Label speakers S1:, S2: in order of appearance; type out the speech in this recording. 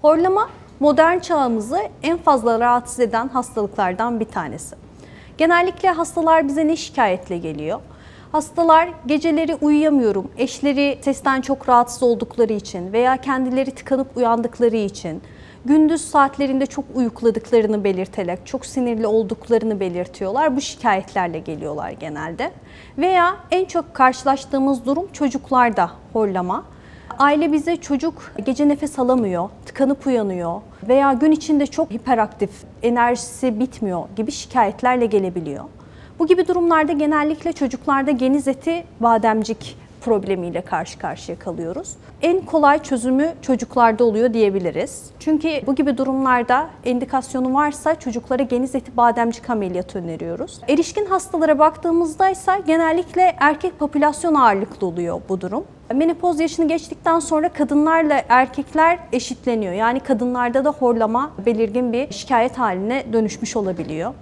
S1: Horlama, modern çağımızı en fazla rahatsız eden hastalıklardan bir tanesi. Genellikle hastalar bize ne şikayetle geliyor? Hastalar geceleri uyuyamıyorum, eşleri sesten çok rahatsız oldukları için veya kendileri tıkanıp uyandıkları için, gündüz saatlerinde çok uyukladıklarını belirterek, çok sinirli olduklarını belirtiyorlar. Bu şikayetlerle geliyorlar genelde. Veya en çok karşılaştığımız durum çocuklarda horlama. Aile bize çocuk gece nefes alamıyor, tıkanıp uyanıyor veya gün içinde çok hiperaktif, enerjisi bitmiyor gibi şikayetlerle gelebiliyor. Bu gibi durumlarda genellikle çocuklarda geniz eti bademcik problemiyle karşı karşıya kalıyoruz. En kolay çözümü çocuklarda oluyor diyebiliriz. Çünkü bu gibi durumlarda indikasyonu varsa çocuklara geniz eti bademcik ameliyatı öneriyoruz. Erişkin hastalara baktığımızda ise genellikle erkek popülasyon ağırlıklı oluyor bu durum. Menopoz yaşını geçtikten sonra kadınlarla erkekler eşitleniyor. Yani kadınlarda da horlama belirgin bir şikayet haline dönüşmüş olabiliyor.